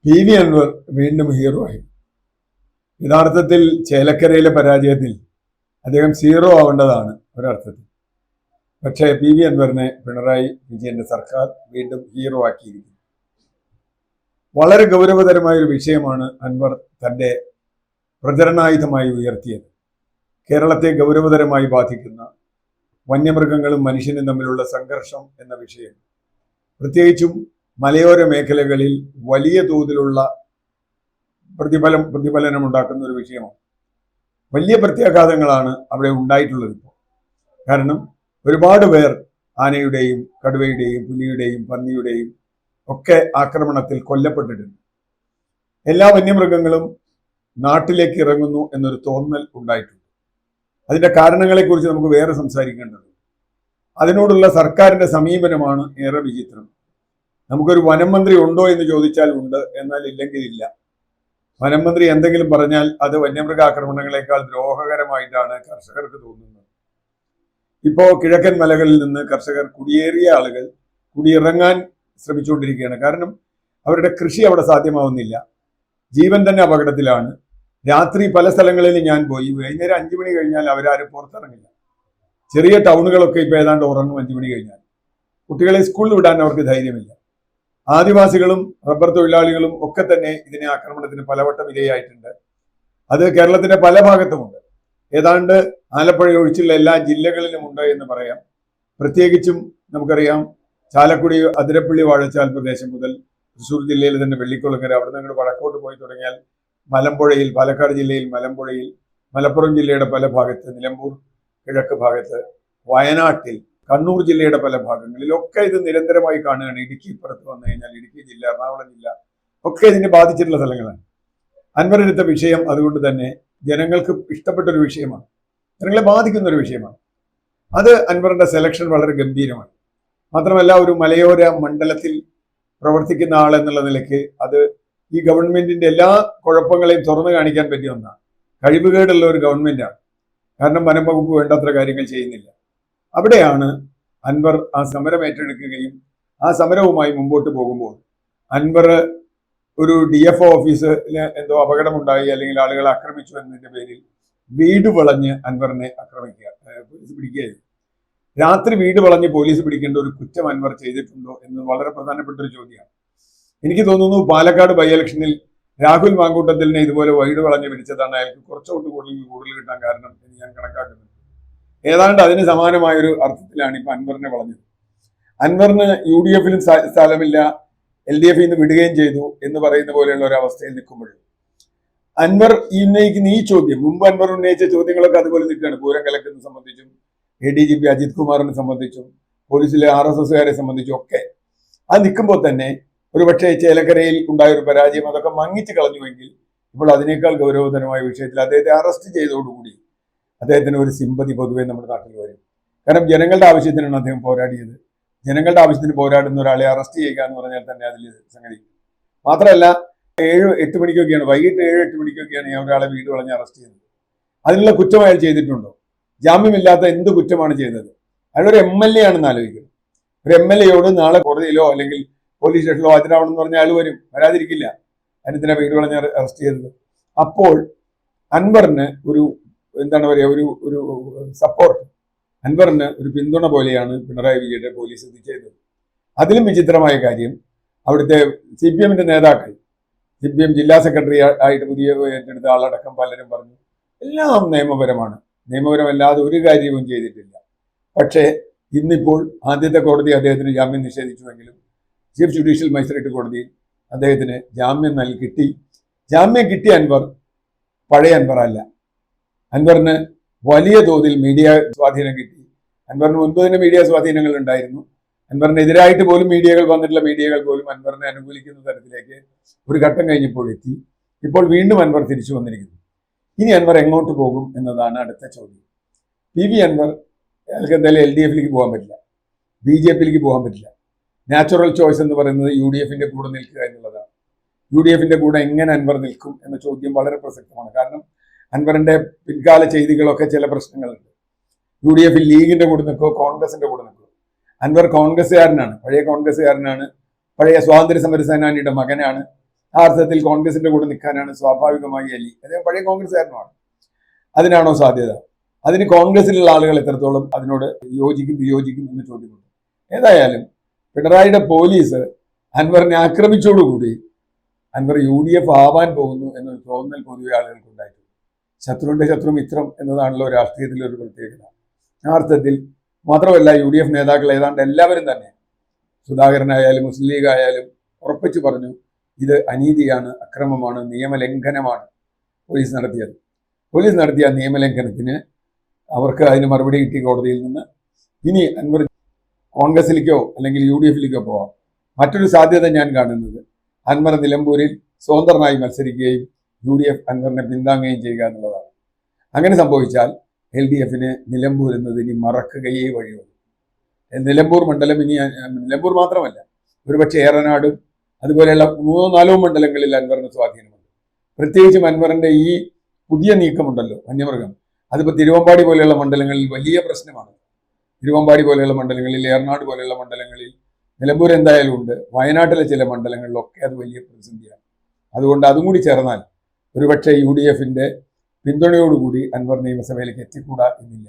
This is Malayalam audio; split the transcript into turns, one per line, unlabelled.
പി.വി. അൻവർ വീണ്ടും ഹീറോ ആയി. യഥാർത്ഥത്തിൽ ചേലക്കരയിലെ പരാജയത്തിൽ അദ്ദേഹം സീറോ ആവേണ്ടതാണ് ഒരർത്ഥത്തിൽ. പക്ഷേ പി.വി. അൻവറിനെ പിണറായി വിജയന്റെ സർക്കാർ വീണ്ടും ഹീറോ ആക്കിയിരിക്കുന്നു. വളരെ ഗൗരവതരമായ ഒരു വിഷയമാണ് അൻവർ തന്റെ പ്രചരണായുധമായി ഉയർത്തിയത്. കേരളത്തെ ഗൗരവതരമായി ബാധിക്കുന്ന വന്യമൃഗങ്ങളും മനുഷ്യനും തമ്മിലുള്ള സംഘർഷം എന്ന വിഷയം, പ്രത്യേകിച്ചും മലയോര മേഖലകളിൽ വലിയ തോതിലുള്ള പ്രതിഫലനം ഉണ്ടാക്കുന്ന ഒരു വിഷയമാണ്. വലിയ പ്രത്യാഘാതങ്ങളാണ് അവിടെ ഉണ്ടായിട്ടുള്ളത് ഇപ്പോൾ. കാരണം ഒരുപാട് പേർ ആനയുടെയും കടുവയുടെയും പുലിയുടെയും പന്നിയുടെയും ഒക്കെ ആക്രമണത്തിൽ കൊല്ലപ്പെട്ടിട്ടുണ്ട്. എല്ലാ വന്യമൃഗങ്ങളും നാട്ടിലേക്ക് ഇറങ്ങുന്നു എന്നൊരു തോന്നൽ ഉണ്ടായിട്ടുണ്ട്. അതിന്റെ കാരണങ്ങളെക്കുറിച്ച് നമുക്ക് വേറെ സംസാരിക്കേണ്ടത്. അതിനോടുള്ള സർക്കാരിന്റെ സമീപനമാണ് ഏറെ വിചിത്രം. നമുക്കൊരു വനം മന്ത്രി ഉണ്ടോ എന്ന് ചോദിച്ചാൽ ഉണ്ട്, എന്നാൽ ഇല്ലെങ്കിൽ ഇല്ല. വനം മന്ത്രി എന്തെങ്കിലും പറഞ്ഞാൽ അത് വന്യമൃഗ ആക്രമണങ്ങളെക്കാൾ ദ്രോഹകരമായിട്ടാണ് കർഷകർക്ക് തോന്നുന്നത്. ഇപ്പോ കിഴക്കൻ മലകളിൽ നിന്ന് കർഷകർ, കുടിയേറിയ ആളുകൾ കുടിയിറങ്ങാൻ ശ്രമിച്ചുകൊണ്ടിരിക്കുകയാണ്. കാരണം അവരുടെ കൃഷി അവിടെ സാധ്യമാവുന്നില്ല. ജീവൻ തന്നെ അപകടത്തിലാണ്. രാത്രി പല സ്ഥലങ്ങളിൽ ഞാൻ പോയി, വൈകുന്നേരം 5 മണി കഴിഞ്ഞാൽ അവരാരും പുറത്തിറങ്ങില്ല. ചെറിയ ടൗണുകളൊക്കെ ഇപ്പൊ ഏതാണ്ട് ഉറങ്ങും 5 മണി കഴിഞ്ഞാൽ. കുട്ടികളെ സ്കൂളിൽ വിടാൻ അവർക്ക് ധൈര്യമില്ല. ആദിവാസികളും റബ്ബർ തൊഴിലാളികളും ഒക്കെ തന്നെ ഇതിനെ ആക്രമണത്തിന് പലവട്ടം ഇരയായിട്ടുണ്ട്. അത് കേരളത്തിന്റെ പല ഭാഗത്തുമുണ്ട്. ഏതാണ്ട് ആലപ്പുഴ ഒഴിച്ചുള്ള എല്ലാ ജില്ലകളിലും ഉണ്ട് എന്ന് പറയാം. പ്രത്യേകിച്ചും നമുക്കറിയാം, ചാലക്കുടി, അതിരപ്പള്ളി, വാഴച്ചാൽ പ്രദേശം മുതൽ തൃശ്ശൂർ ജില്ലയിൽ തന്നെ വെള്ളിക്കുളങ്ങര, അവിടെ നിന്ന് വടക്കോട്ട് പോയി തുടങ്ങിയാൽ മലമ്പുഴയിൽ, പാലക്കാട് ജില്ലയിൽ മലമ്പുഴയിൽ, മലപ്പുറം ജില്ലയുടെ പല ഭാഗത്ത്, നിലമ്പൂർ കിഴക്ക് ഭാഗത്ത്, വയനാട്ടിൽ, കണ്ണൂർ ജില്ലയുടെ പല ഭാഗങ്ങളിലൊക്കെ ഇത് നിരന്തരമായി കാണുകയാണ്. ഇടുക്കി ഇപ്പുറത്ത് വന്നു കഴിഞ്ഞാൽ ഇടുക്കി ജില്ല, എറണാകുളം ജില്ല ഒക്കെ ഇതിനെ ബാധിച്ചിട്ടുള്ള സ്ഥലങ്ങളാണ്. അൻവർ എടുത്ത വിഷയം അതുകൊണ്ട് തന്നെ ജനങ്ങൾക്ക് ഇഷ്ടപ്പെട്ട ഒരു വിഷയമാണ്, ജനങ്ങളെ ബാധിക്കുന്ന ഒരു വിഷയമാണ്. അത് അൻവറിന്റെ സെലക്ഷൻ വളരെ ഗംഭീരമാണ്. മാത്രമല്ല, ഒരു മലയോര മണ്ഡലത്തിൽ പ്രവർത്തിക്കുന്ന ആൾ എന്നുള്ള നിലയ്ക്ക് അത് ഈ ഗവൺമെന്റിന്റെ എല്ലാ കുഴപ്പങ്ങളെയും തുറന്നു കാണിക്കാൻ പറ്റിയ ഒന്നാണ്. കഴിവുകേടുള്ള ഒരു ഗവൺമെന്റാണ്. കാരണം വനം വകുപ്പ് വേണ്ടത്ര കാര്യങ്ങൾ ചെയ്യുന്നില്ല. അവിടെയാണ് അൻവർ ആ സമരം ഏറ്റെടുക്കുകയും ആ സമരവുമായി മുമ്പോട്ട് പോകുമ്പോൾ അൻവർ ഒരു DFO ഓഫീസിന് എന്തോ അപകടമുണ്ടായി അല്ലെങ്കിൽ ആളുകളെ ആക്രമിച്ചു എന്നതിന്റെ പേരിൽ വീട് വളഞ്ഞ് അൻവറിനെ ആക്രമിക്കുക, പോലീസ് പിടിക്കുകയായിരുന്നു. രാത്രി വീട് വളഞ്ഞ് പോലീസ് പിടിക്കേണ്ട ഒരു കുറ്റം അൻവർ ചെയ്തിട്ടുണ്ടോ എന്ന് വളരെ പ്രധാനപ്പെട്ട ഒരു ചോദ്യമാണ്. എനിക്ക് തോന്നുന്നു പാലക്കാട് ബൈ ഇലക്ഷനിൽ രാഹുൽ മാങ്കൂട്ടത്തിലിനെ ഇതുപോലെ വീട് വളഞ്ഞ് പിടിച്ചതാണ് അയാൾക്ക് കുറച്ചുകൊണ്ട് കൂടുതൽ കിട്ടാൻ കാരണം എന്ന് ഞാൻ കണക്കാക്കുന്നത്. ഏതാണ്ട് അതിന് സമാനമായ ഒരു അർത്ഥത്തിലാണ് ഇപ്പൊ അൻവറിനെ വളഞ്ഞത്. അൻവറിന് UDF-ലും സ്ഥലമില്ല, LDF-ൽ നിന്ന് വിടുകയും ചെയ്തു എന്ന് പറയുന്ന പോലെയുള്ള ഒരു അവസ്ഥയിൽ നിൽക്കുമ്പോൾ അൻവർ ഉന്നയിക്കുന്ന ഈ ചോദ്യം, മുമ്പ് അൻവർ ഉന്നയിച്ച ചോദ്യങ്ങളൊക്കെ അതുപോലെ നിൽക്കുകയാണ്. പൂരം കലക്കുന്നത് സംബന്ധിച്ചും ADGP അജിത് കുമാറിനെ സംബന്ധിച്ചും പോലീസിലെ RSSകാരെ സംബന്ധിച്ചും ഒക്കെ അത് നിൽക്കുമ്പോൾ തന്നെ ഒരുപക്ഷെ ചേലക്കരയിൽ ഉണ്ടായൊരു പരാജയം അതൊക്കെ മങ്ങിച്ചു കളഞ്ഞുവെങ്കിൽ ഇപ്പോൾ അതിനേക്കാൾ ഗൗരവതരമായ വിഷയത്തിൽ അദ്ദേഹത്തെ അറസ്റ്റ് ചെയ്തതോടുകൂടി അദ്ദേഹത്തിന് ഒരു സിമ്പതി പൊതുവെ നമ്മുടെ നാട്ടിൽ വരും. കാരണം ജനങ്ങളുടെ ആവശ്യത്തിനാണ് അദ്ദേഹം പോരാടിയത്. ജനങ്ങളുടെ ആവശ്യത്തിന് പോരാടുന്ന ഒരാളെ അറസ്റ്റ് ചെയ്യുക എന്ന് പറഞ്ഞാൽ തന്നെ അതിൽ സംഗതി. മാത്രമല്ല, 7-8 മണിക്കൊക്കെയാണ്, വൈകിട്ട് 7-8 മണിക്കൊക്കെയാണ് ഞാൻ ഒരാളെ വീട് വളഞ്ഞ് അറസ്റ്റ് ചെയ്യുന്നത്. അതിനുള്ള കുറ്റം അയാൾ ചെയ്തിട്ടുണ്ടോ? ജാമ്യമില്ലാത്ത എന്ത് കുറ്റമാണ് ചെയ്തത്? അയാളൊരു MLA ആണെന്ന് ആലോചിക്കണം. ഒരു MLA-യോട് നാളെ കോടതിയിലോ അല്ലെങ്കിൽ പോലീസ് സ്റ്റേഷനിലോ ഹാജരാവണമെന്ന് പറഞ്ഞാൽ അയാൾ വരും, വരാതിരിക്കില്ല. അതിനെന്തിനാ വീട് വളഞ്ഞ് അറസ്റ്റ് ചെയ്തത്? അപ്പോൾ അൻവറിന് ഒരു എന്താണ് പറയുക, ഒരു സപ്പോർട്ട്, അൻവറിന് ഒരു പിന്തുണ പോലെയാണ് പിണറായി വിജയന്റെ പോലീസ് ഇത് ചെയ്തത്. അതിലും വിചിത്രമായ കാര്യം, അവിടുത്തെ CPM-ന്റെ നേതാക്കൾ, CPM ജില്ലാ സെക്രട്ടറി ആയിട്ട് പുതിയ ഏറ്റെടുത്ത ആളടക്കം പലരും പറഞ്ഞു എല്ലാം നിയമപരമാണ്, നിയമപരമല്ലാതെ ഒരു കാര്യവും ചെയ്തിട്ടില്ല. പക്ഷേ ഇന്നിപ്പോൾ ആദ്യത്തെ കോടതി അദ്ദേഹത്തിന് ജാമ്യം നിഷേധിച്ചുവെങ്കിലും ചീഫ് ജുഡീഷ്യൽ മജിസ്ട്രേറ്റ് കോടതിയിൽ അദ്ദേഹത്തിന് ജാമ്യം കിട്ടി. ജാമ്യം കിട്ടിയ അൻവർ പഴയ അൻവർ അല്ല. അൻവറിന് വലിയ തോതിൽ മീഡിയ സ്വാധീനം കിട്ടി. അൻവറിന് മുൻപ് തന്നെ മീഡിയ സ്വാധീനങ്ങൾ ഉണ്ടായിരുന്നു. അൻവറിനെതിരായിട്ട് പോലും മീഡിയകൾ പോലും അൻവറിനെ അനുകൂലിക്കുന്ന തരത്തിലേക്ക് ഒരു ഘട്ടം കഴിഞ്ഞപ്പോൾ എത്തി. ഇപ്പോൾ വീണ്ടും അൻവർ തിരിച്ചു വന്നിരിക്കുന്നു. ഇനി അൻവർ എങ്ങോട്ട് പോകും എന്നതാണ് അടുത്ത ചോദ്യം. പി.വി. അൻവർ അയാൾക്ക് എന്തായാലും LDF-ലേക്ക് പോകാൻ പറ്റില്ല, BJP-യിലേക്ക് പോകാൻ പറ്റില്ല. നാച്ചുറൽ ചോയ്സ് എന്ന് പറയുന്നത് UDF-ന്റെ കൂടെ നിൽക്കുക എന്നുള്ളതാണ്. UDF-ന്റെ കൂടെ എങ്ങനെ അൻവർ നിൽക്കും എന്ന ചോദ്യം വളരെ പ്രസക്തമാണ്. കാരണം അൻവറിന്റെ പിൻകാല ചെയ്തികളൊക്കെ ചില പ്രശ്നങ്ങളുണ്ട്. UDF-ൽ ലീഗിന്റെ കൂടെ നിൽക്കോ കോൺഗ്രസിന്റെ കൂടെ നിൽക്കോ? അൻവർ കോൺഗ്രസ്സുകാരനാണ്, പഴയ കോൺഗ്രസ്സുകാരനാണ്, പഴയ സ്വാതന്ത്ര്യ സമര സേനാനിയുടെ മകനാണ്. ആ അർത്ഥത്തിൽ കോൺഗ്രസിന്റെ കൂടെ നിൽക്കാനാണ് സ്വാഭാവികമായി അലി. അദ്ദേഹം പഴയ കോൺഗ്രസ്സുകാരനുമാണ്. അതിനാണോ സാധ്യത? അതിന് കോൺഗ്രസിലുള്ള ആളുകൾ എത്രത്തോളം അതിനോട് യോജിക്കും വിയോജിക്കും എന്ന് ചോദ്യമുണ്ട്. ഏതായാലും പിണറായിയുടെ പോലീസ് അൻവറിനെ ആക്രമിച്ചോടുകൂടി അൻവർ UDF ആവാൻ പോകുന്നു എന്നൊരു തോന്നൽ പൊതുവെ ആളുകൾക്കുണ്ടായിട്ടുണ്ട്. ശത്രുവിന്റെ ശത്രു മിത്രം എന്നതാണല്ലോ രാഷ്ട്രീയത്തിലെ ഒരു പ്രത്യേകത. ആ അർത്ഥത്തിൽ മാത്രമല്ല, UDF നേതാക്കൾ ഏതാണ്ട് എല്ലാവരും തന്നെ, സുധാകരനായാലും മുസ്ലിം ലീഗ് ആയാലും ഉറപ്പിച്ചു പറഞ്ഞു, ഇത് അനീതിയാണ്, അക്രമമാണ്, നിയമലംഘനമാണ് പോലീസ് നടത്തിയത്. പോലീസ് നടത്തിയ നിയമലംഘനത്തിന് അവർക്ക് അതിന് മറുപടി കിട്ടി കോടതിയിൽ നിന്ന്. ഇനി അൻവർ കോൺഗ്രസിലേക്കോ അല്ലെങ്കിൽ UDFിലേക്കോ പോവാം. മറ്റൊരു സാധ്യത ഞാൻ കാണുന്നത് അൻവർ നിലമ്പൂരിൽ സ്വതന്ത്രനായി മത്സരിക്കുകയും UDF അൻവറിനെ പിന്താങ്ങുകയും ചെയ്യുക എന്നുള്ളതാണ്. അങ്ങനെ സംഭവിച്ചാൽ LDFന് നിലമ്പൂർ എന്നത് ഇനി മറക്കുകയേ വഴിയുള്ളൂ. നിലമ്പൂർ മണ്ഡലം ഇനി നിലമ്പൂർ മാത്രമല്ല, ഒരുപക്ഷെ ഏറനാടും അതുപോലെയുള്ള 3-4 മണ്ഡലങ്ങളിൽ അൻവറിന് സ്വാധീനമുണ്ട്. പ്രത്യേകിച്ചും അൻവറിന്റെ ഈ പുതിയ നീക്കമുണ്ടല്ലോ, വന്യമൃഗം, അതിപ്പോൾ തിരുവമ്പാടി പോലെയുള്ള മണ്ഡലങ്ങളിൽ വലിയ പ്രശ്നമാണ്. തിരുവമ്പാടി പോലെയുള്ള മണ്ഡലങ്ങളിൽ, ഏറനാട് പോലെയുള്ള മണ്ഡലങ്ങളിൽ, നിലമ്പൂർ എന്തായാലും ഉണ്ട്, വയനാട്ടിലെ ചില മണ്ഡലങ്ങളിലൊക്കെ അത് വലിയ പ്രതിസന്ധിയാണ്. അതുകൊണ്ട് അതും കൂടി ചേർന്നാൽ ഒരുപക്ഷെ UDFന്റെ പിന്തുണയോടുകൂടി അൻവർ നിയമസഭയിലേക്ക് എത്തിക്കൂടാ എന്നില്ല.